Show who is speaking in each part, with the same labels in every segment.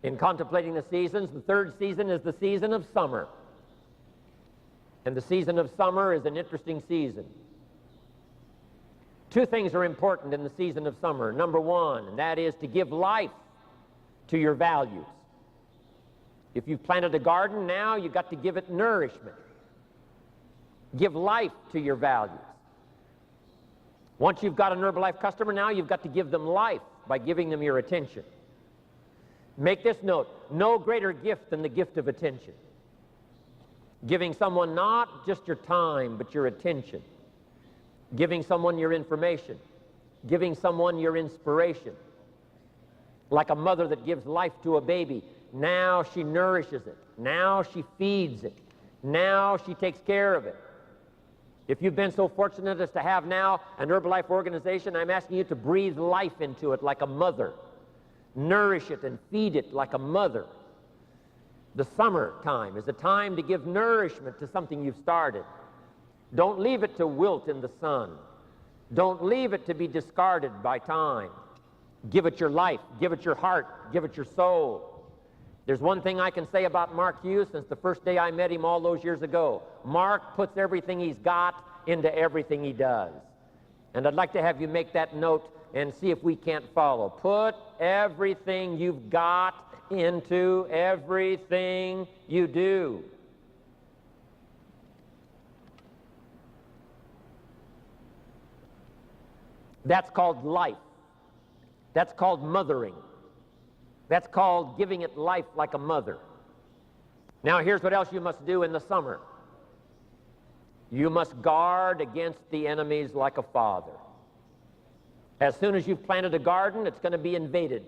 Speaker 1: In contemplating the seasons, the third season is the season of summer. And the season of summer is an interesting season. Two things are important in the season of summer. Number one, and that is to give life to your values. If you've planted a garden, now you've got to give it nourishment. Give life to your values. Once you've got an Herbalife customer, now you've got to give them life by giving them your attention. Make this note, no greater gift than the gift of attention. Giving someone not just your time, but your attention. Giving someone your information. Giving someone your inspiration. Like a mother that gives life to a baby. Now she nourishes it. Now she feeds it. Now she takes care of it. If you've been so fortunate as to have now an Herbalife organization, I'm asking you to breathe life into it like a mother. Nourish it and feed it like a mother. The summer time is a time to give nourishment to something you've started. Don't leave it to wilt in the sun. Don't leave it to be discarded by time. Give it your life, give it your heart, give it your soul. There's one thing I can say about Mark Hughes since the first day I met him all those years ago. Mark puts everything he's got into everything he does. And I'd like to have you make that note and see if we can't follow. Put everything you've got into everything you do. That's called life. That's called mothering. That's called giving it life like a mother. Now here's what else you must do in the summer. You must guard against the enemies like a father. As soon as you've planted a garden, it's going to be invaded.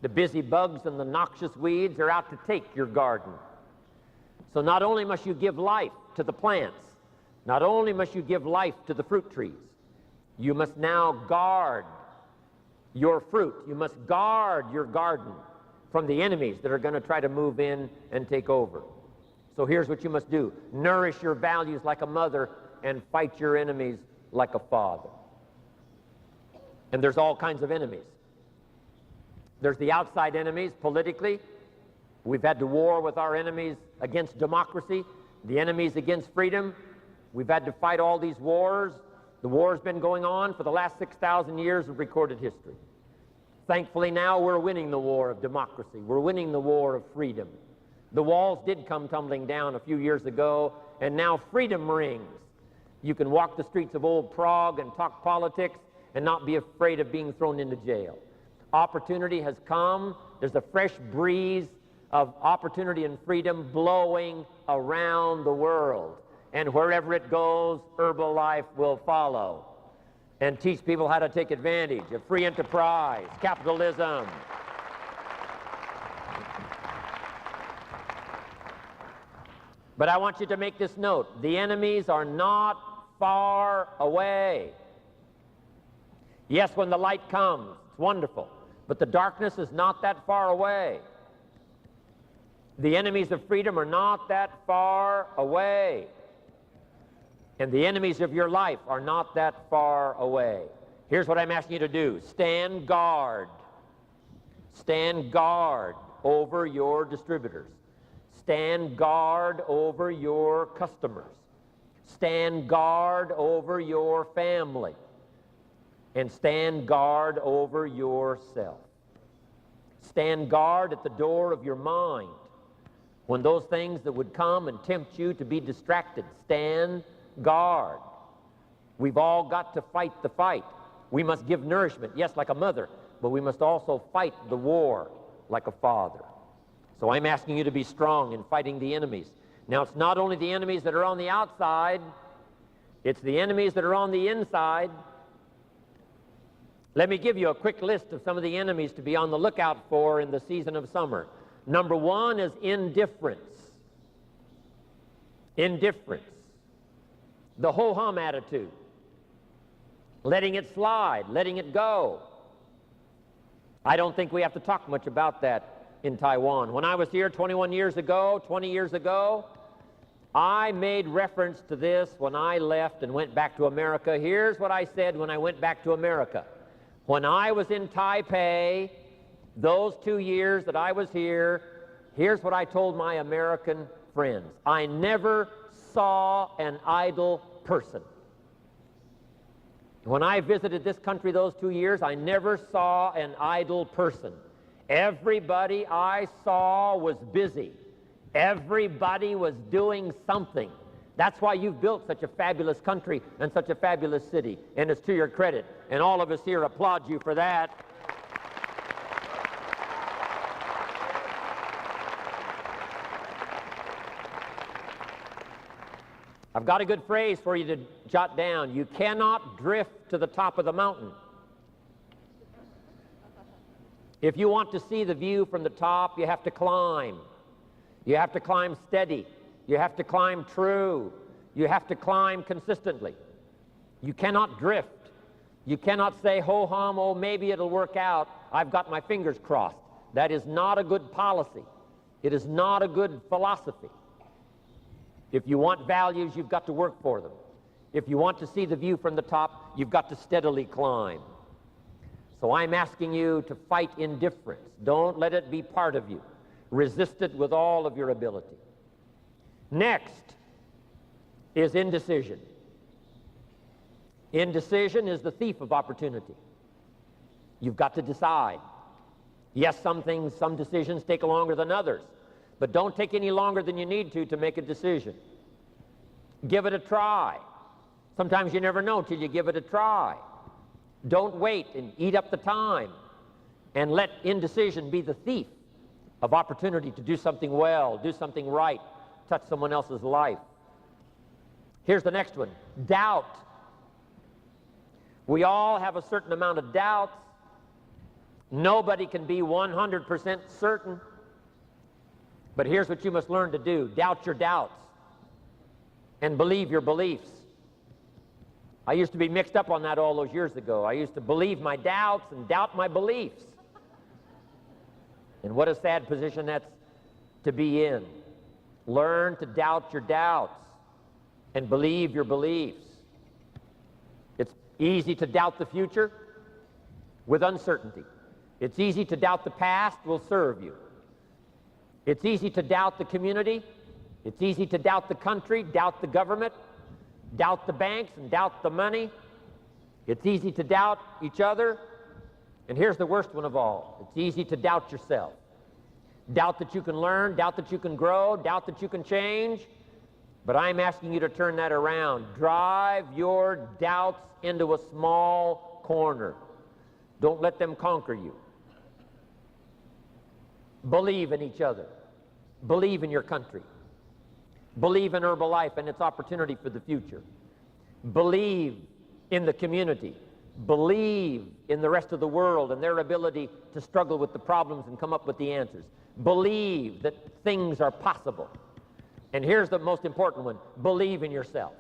Speaker 1: The busy bugs and the noxious weeds are out to take your garden. So not only must you give life to the plants, not only must you give life to the fruit trees, you must now guard your fruit. You must guard your garden from the enemies that are going to try to move in and take over. So here's what you must do. Nourish your values like a mother and fight your enemies like a father. And there's all kinds of enemies. There's the outside enemies politically. We've had to war with our enemies against democracy, the enemies against freedom. We've had to fight all these wars. The war's been going on for the last 6,000 years of recorded history. Thankfully now we're winning the war of democracy. We're winning the war of freedom. The walls did come tumbling down a few years ago, and now freedom rings. You can walk the streets of old Prague and talk politics and not be afraid of being thrown into jail. Opportunity has come. There's a fresh breeze of opportunity and freedom blowing around the world. And wherever it goes, Herbalife will follow and teach people how to take advantage of free enterprise, capitalism. But I want you to make this note. The enemies are not far away. Yes, when the light comes, it's wonderful. But the darkness is not that far away. The enemies of freedom are not that far away. And the enemies of your life are not that far away. Here's what I'm asking you to do. Stand guard. Stand guard over your distributors. Stand guard over your customers. Stand guard over your family. And stand guard over yourself. Stand guard at the door of your mind. When those things that would come and tempt you to be distracted, stand guard. We've all got to fight the fight. We must give nourishment, yes, like a mother, but we must also fight the war like a father. So I'm asking you to be strong in fighting the enemies. Now, it's not only the enemies that are on the outside, it's the enemies that are on the inside. Let me give you a quick list of some of the enemies to be on the lookout for in the season of summer. Number one is indifference. Indifference. The ho-hum attitude. Letting it slide, letting it go. I don't think we have to talk much about that in Taiwan. When I was here 21 years ago, 20 years ago, I made reference to this when I left and went back to America. Here's what I said when I went back to America. When I was in Taipei, Those 2 years that I was here, here's what I told my American friends. I never saw an idle person. When I visited this country those 2 years, I never saw an idle person. Everybody I saw was busy. Everybody was doing something. That's why you've built such a fabulous country and such a fabulous city, and it's to your credit. And all of us here applaud you for that. I've got a good phrase for you to jot down. You cannot drift to the top of the mountain. If you want to see the view from the top, you have to climb. You have to climb steady. You have to climb true. You have to climb consistently. You cannot drift. You cannot say, ho-hum, oh, maybe it'll work out. I've got my fingers crossed. That is not a good policy. It is not a good philosophy. If you want values, you've got to work for them. If you want to see the view from the top, you've got to steadily climb. So I'm asking you to fight indifference. Don't let it be part of you. Resist it with all of your ability. Next is indecision. Indecision is the thief of opportunity. You've got to decide. Yes, some decisions take longer than others, but don't take any longer than you need to make a decision. Give it a try. Sometimes you never know till you give it a try. Don't wait and eat up the time and let indecision be the thief of opportunity to do something well, do something right, touch someone else's life. Here's the next one, doubt. We all have a certain amount of doubts. Nobody can be 100% certain. But here's what you must learn to do. Doubt your doubts and believe your beliefs. I used to be mixed up on that all those years ago. I used to believe my doubts and doubt my beliefs. And what a sad position that's to be in. Learn to doubt your doubts and believe your beliefs. It's easy to doubt the future with uncertainty. It's easy to doubt the past will serve you. It's easy to doubt the community. It's easy to doubt the country, doubt the government, doubt the banks, and doubt the money. It's easy to doubt each other. And here's the worst one of all. It's easy to doubt yourself. Doubt that you can learn, doubt that you can grow, doubt that you can change. But I'm asking you to turn that around. Drive your doubts into a small corner. Don't let them conquer you. Believe in each other. Believe in your country. Believe in Herbalife and its opportunity for the future. Believe in the community. Believe in the rest of the world and their ability to struggle with the problems and come up with the answers. Believe that things are possible. And here's the most important one. Believe in yourself.